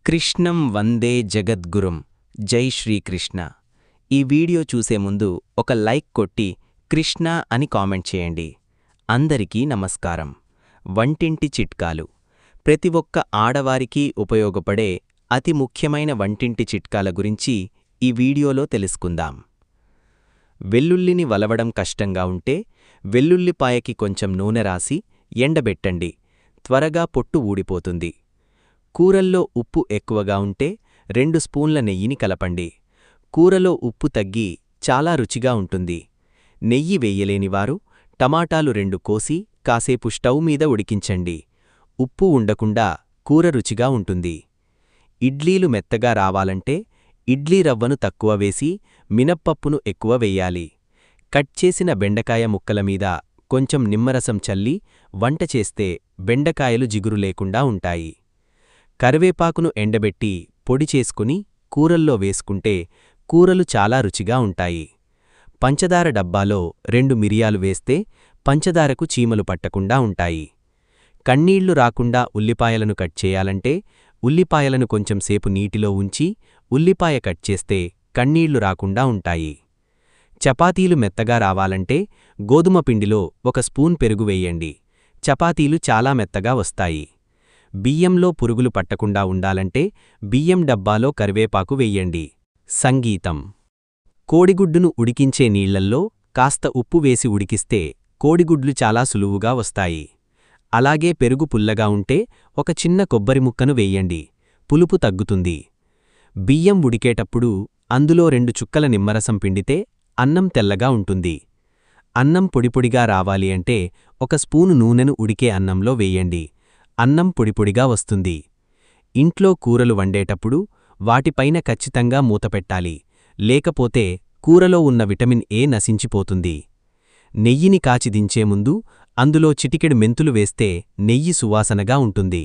కృష్ణం వందే జగద్గురుం. జై శ్రీకృష్ణ. ఈ వీడియో చూసే ముందు ఒక లైక్ కొట్టి కృష్ణ అని కామెంట్ చేయండి. అందరికీ నమస్కారం. వంటింటి చిట్కాలు. ప్రతి ఒక్క ఆడవారికి ఉపయోగపడే అతి ముఖ్యమైన వంటింటి చిట్కాల గురించి ఈ వీడియోలో తెలుసుకుందాం. వెల్లుల్లిని వలవడం కష్టంగా ఉంటే వెల్లుల్లిపాయకి కొంచెం నూనె రాసి ఎండబెట్టండి. త్వరగా పొట్టు ఊడిపోతుంది. కూరల్లో ఉప్పు ఎక్కువగా ఉంటే 2 స్పూన్ల నెయ్యిని కలపండి. కూరలో ఉప్పు తగ్గి చాలా రుచిగా ఉంటుంది. నెయ్యి వేయలేనివారు టమాటాలు 2 కోసి కాసేపు స్టవ్ మీద ఉడికించండి. ఉప్పు ఉండకుండా కూర రుచిగా ఉంటుంది. ఇడ్లీలు మెత్తగా రావాలంటే ఇడ్లీ రవ్వను తక్కువ వేసి మినప్పప్పును ఎక్కువ వెయ్యాలి. కట్ చేసిన బెండకాయ ముక్కల మీద కొంచెం నిమ్మరసం చల్లి వంట చేస్తే బెండకాయలు జిగురు లేకుండా ఉంటాయి. కరివేపాకును ఎండబెట్టి పొడి చేసుకుని కూరల్లో వేసుకుంటే కూరలు చాలా రుచిగా ఉంటాయి. పంచదార డబ్బాలో 2 మిరియాలు వేస్తే పంచదారకు చీమలు పట్టకుండా ఉంటాయి. కన్నీళ్లు రాకుండా ఉల్లిపాయలను కట్ చేయాలంటే ఉల్లిపాయలను కొంచెం సేపు నీటిలో ఉంచి ఉల్లిపాయ కట్ చేస్తే కన్నీళ్లు రాకుండా ఉంటాయి. చపాతీలు మెత్తగా రావాలంటే గోధుమ పిండిలో 1 స్పూన్ పెరుగు వేయండి. చపాతీలు చాలా మెత్తగా వస్తాయి. బియ్యంలో పురుగులు పట్టకుండా ఉండాలంటే బియ్యం డబ్బాలో కరివేపాకు వెయ్యండి. సంగీతం. కోడిగుడ్డును ఉడికించే నీళ్లల్లో కాస్త ఉప్పు వేసి ఉడికిస్తే కోడిగుడ్లు చాలా సులువుగా వస్తాయి. అలాగే పెరుగు పుల్లగా ఉంటే ఒక చిన్న కొబ్బరి ముక్కను వెయ్యండి. పులుపు తగ్గుతుంది. బియ్యం ఉడికేటప్పుడు అందులో 2 చుక్కల నిమ్మరసం పిండితే అన్నం తెల్లగా ఉంటుంది. అన్నం పొడిపొడిగా రావాలి అంటే 1 స్పూను నూనెను ఉడికే అన్నంలో వెయ్యండి. అన్నం పొడిపొడిగా వస్తుంది. ఇంట్లో కూరలు వండేటప్పుడు వాటిపైన ఖచ్చితంగా మూతపెట్టాలి. లేకపోతే కూరలో ఉన్న విటమిన్ ఏ నశించిపోతుంది. నెయ్యిని కాచి దించే ముందు అందులో చిటికెడు మెంతులు వేస్తే నెయ్యి సువాసనగా ఉంటుంది.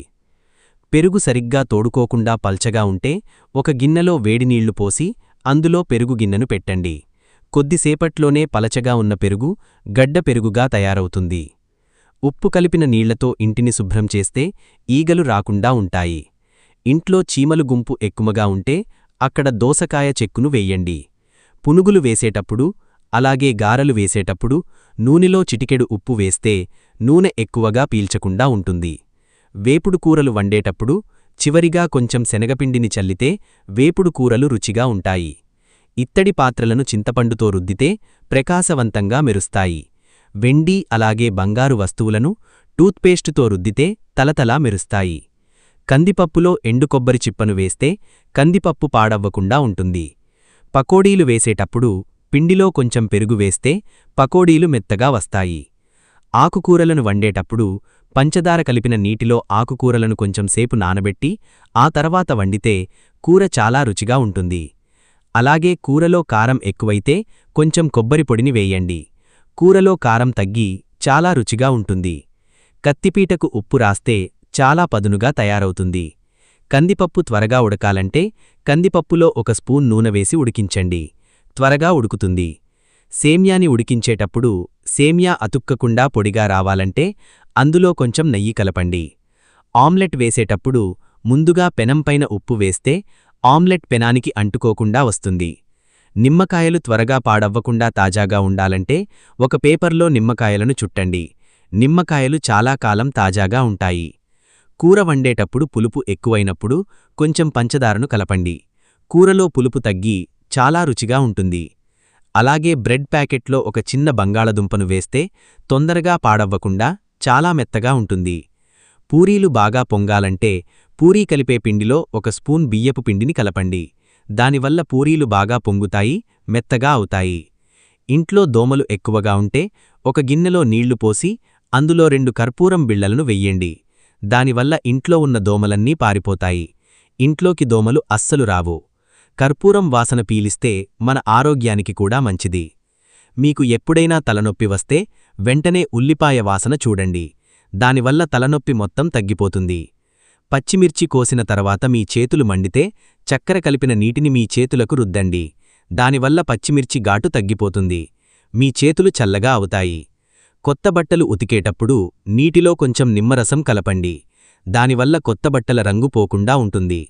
పెరుగు సరిగ్గా తోడుకోకుండా పల్చగా ఉంటే ఒక గిన్నెలో వేడినీళ్లు పోసి అందులో పెరుగు గిన్నెను పెట్టండి. కొద్దిసేపట్లోనే పలచగా ఉన్న పెరుగు గడ్డ పెరుగుగా తయారవుతుంది. ఉప్పు కలిపిన నీళ్లతో ఇంటిని శుభ్రం చేస్తే ఈగలు రాకుండా ఉంటాయి. ఇంట్లో చీమలు గుంపు ఎక్కువగా ఉంటే అక్కడ దోసకాయ చెక్కును వెయ్యండి. పునుగులు వేసేటప్పుడు అలాగే గారెలు వేసేటప్పుడు నూనెలో చిటికెడు ఉప్పు వేస్తే నూనె ఎక్కువగా పీల్చకుండా ఉంటుంది. వేపుడు కూరలు వండేటప్పుడు చివరిగా కొంచెం శనగపిండిని చల్లితే వేపుడు కూరలు రుచిగా ఉంటాయి. ఇత్తడి పాత్రలను చింతపండుతో రుద్దితే ప్రకాశవంతంగా మెరుస్తాయి. వెండి అలాగే బంగారు వస్తువులను టూత్పేస్టుతో రుద్దితే తలతలా మెరుస్తాయి. కందిపప్పులో ఎండు కొబ్బరి చిప్పను వేస్తే కందిపప్పు పాడవ్వకుండా ఉంటుంది. పకోడీలు వేసేటప్పుడు పిండిలో కొంచెం పెరుగు వేస్తే పకోడీలు మెత్తగా వస్తాయి. ఆకుకూరలను వండేటప్పుడు పంచదార కలిపిన నీటిలో ఆకుకూరలను కొంచెం సేపు నానబెట్టి ఆ తర్వాత వండితే కూర చాలా రుచిగా ఉంటుంది. అలాగే కూరలో కారం ఎక్కువైతే కొంచెం కొబ్బరి పొడిని వేయండి. కూరలో కారం తగ్గి చాలా రుచిగా ఉంటుంది. కత్తిపీటకు ఉప్పు రాస్తే చాలా పదునుగా తయారవుతుంది. కందిపప్పు త్వరగా ఉడకాలంటే కందిపప్పులో 1 స్పూన్ నూనె వేసి ఉడికించండి. త్వరగా ఉడుకుతుంది. సేమ్యాని ఉడికించేటప్పుడు సేమ్యా అతుక్కకుండా పొడిగా రావాలంటే అందులో కొంచెం నెయ్యి కలపండి. ఆమ్లెట్ వేసేటప్పుడు ముందుగా పెనంపైన ఉప్పు వేస్తే ఆమ్లెట్ పెనానికి అంటుకోకుండా వస్తుంది. నిమ్మకాయలు త్వరగా పాడవ్వకుండా తాజాగా ఉండాలంటే ఒక పేపర్లో నిమ్మకాయలను చుట్టండి. నిమ్మకాయలు చాలా కాలం తాజాగా ఉంటాయి. కూర వండేటప్పుడు పులుపు ఎక్కువైనప్పుడు కొంచెం పంచదారను కలపండి. కూరలో పులుపు తగ్గి చాలా రుచిగా ఉంటుంది. అలాగే బ్రెడ్ ప్యాకెట్లో ఒక చిన్న బంగాళదుంపను వేస్తే తొందరగా పాడవ్వకుండా చాలా మెత్తగా ఉంటుంది. పూరీలు బాగా పొంగాలంటే పూరీ కలిపే పిండిలో 1 స్పూన్ బియ్యపు పిండిని కలపండి. దానివల్ల పూరీలు బాగా పొంగుతాయి, మెత్తగా అవుతాయి. ఇంట్లో దోమలు ఎక్కువగా ఉంటే ఒక గిన్నెలో నీళ్లు పోసి అందులో 2 కర్పూరం బిళ్లలను వెయ్యండి. దానివల్ల ఇంట్లో ఉన్న దోమలన్నీ పారిపోతాయి. ఇంట్లోకి దోమలు అస్సలు రావు. కర్పూరం వాసన పీలిస్తే మన ఆరోగ్యానికి కూడా మంచిది. మీకు ఎప్పుడైనా తలనొప్పి వస్తే వెంటనే ఉల్లిపాయ వాసన చూడండి. దానివల్ల తలనొప్పి మొత్తం తగ్గిపోతుంది. పచ్చిమిర్చి కోసిన తర్వాత మీ చేతులు మండితే చక్కెర కలిపిన నీటిని మీ చేతులకు రుద్దండి. దానివల్ల పచ్చిమిర్చి ఘాటు తగ్గిపోతుంది. మీ చేతులు చల్లగా అవుతాయి. కొత్త బట్టలు ఉతికేటప్పుడు నీటిలో కొంచెం నిమ్మరసం కలపండి. దానివల్ల కొత్త బట్టల రంగు పోకుండా ఉంటుంది.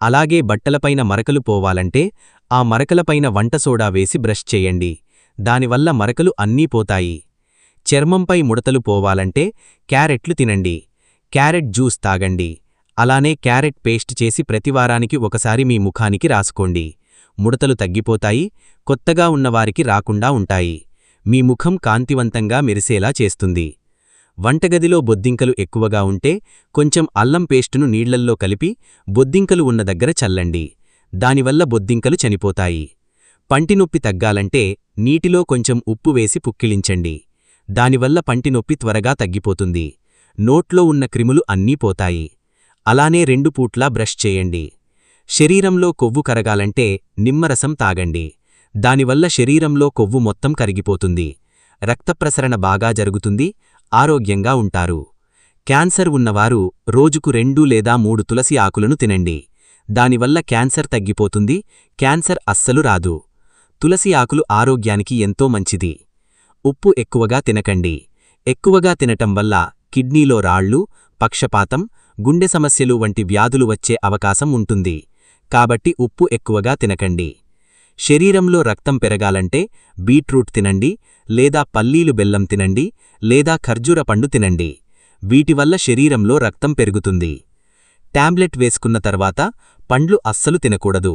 అలాగే బట్టలపైన మరకలు పోవాలంటే ఆ మరకలపైన వంట సోడా వేసి బ్రష్ చేయండి. దానివల్ల మరకలు అన్నీ పోతాయి. చర్మంపై ముడతలు పోవాలంటే క్యారెట్లు తినండి. క్యారెట్ జ్యూస్ తాగండి. అలానే క్యారెట్ పేస్ట్ చేసి ప్రతివారానికి ఒకసారి మీ ముఖానికి రాసుకోండి. ముడతలు తగ్గిపోతాయి, కొత్తగా ఉన్నవారికి రాకుండా ఉంటాయి. మీ ముఖం కాంతివంతంగా మెరిసేలా చేస్తుంది. వంటగదిలో బొద్దింకలు ఎక్కువగా ఉంటే కొంచెం అల్లం పేస్టును నీళ్లల్లో కలిపి బొద్దింకలు ఉన్న దగ్గర చల్లండి. దానివల్ల బొద్దింకలు చనిపోతాయి. పంటినొప్పి తగ్గాలంటే నీటిలో కొంచెం ఉప్పు వేసి పుక్కిలించండి. దానివల్ల పంటినొప్పి త్వరగా తగ్గిపోతుంది. నోట్లో ఉన్న క్రిములు అన్నీ పోతాయి. అలానే 2 పూట్లా బ్రష్ చేయండి. శరీరంలో కొవ్వు కరగాలంటే నిమ్మరసం తాగండి. దానివల్ల శరీరంలో కొవ్వు మొత్తం కరిగిపోతుంది. రక్తప్రసరణ బాగా జరుగుతుంది, ఆరోగ్యంగా ఉంటారు. క్యాన్సర్ ఉన్నవారు రోజుకు 2 లేదా 3 తులసి ఆకులను తినండి. దానివల్ల క్యాన్సర్ తగ్గిపోతుంది, క్యాన్సర్ అస్సలు రాదు. తులసి ఆకులు ఆరోగ్యానికి ఎంతో మంచిది. ఉప్పు ఎక్కువగా తినకండి. ఎక్కువగా తినటం వల్ల కిడ్నీలో రాళ్ళు, పక్షపాతం, గుండె సమస్యలు వంటి వ్యాధులు వచ్చే అవకాశం ఉంటుంది. కాబట్టి ఉప్పు ఎక్కువగా తినకండి. శరీరంలో రక్తం పెరగాలంటే బీట్రూట్ తినండి, లేదా పల్లీలు బెల్లం తినండి, లేదా ఖర్జూర పండు తినండి. వీటివల్ల శరీరంలో రక్తం పెరుగుతుంది. టాబ్లెట్ వేసుకున్న తర్వాత పండ్లు అస్సలు తినకూడదు.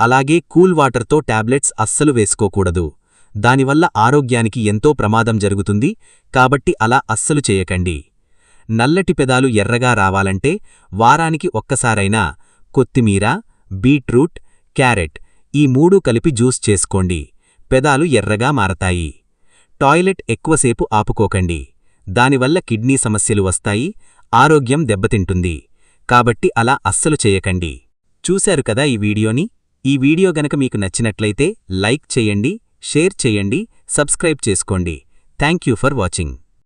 అలాగే కూల్ వాటర్తో టాబ్లెట్స్ అస్సలు వేసుకోకూడదు. దానివల్ల ఆరోగ్యానికి ఎంతో ప్రమాదం జరుగుతుంది. కాబట్టి అలా అస్సలు చేయకండి. నల్లటి పెదాలు ఎర్రగా రావాలంటే వారానికి ఒక్కసారైనా కొత్తిమీర, బీట్రూట్, క్యారెట్ ఈ 3 కలిపి జ్యూస్ చేసుకోండి. పెదాలు ఎర్రగా మారతాయి. టాయిలెట్ ఎక్కువసేపు ఆపుకోకండి. దానివల్ల కిడ్నీ సమస్యలు వస్తాయి, ఆరోగ్యం దెబ్బతింటుంది. కాబట్టి అలా అస్సలు చేయకండి. చూశారు కదా ఈ వీడియోని? ఈ వీడియో గనక మీకు నచ్చినట్లయితే లైక్ చేయండి, షేర్ చేయండి, సబ్స్క్రైబ్ చేసుకోండి. Thank you for watching.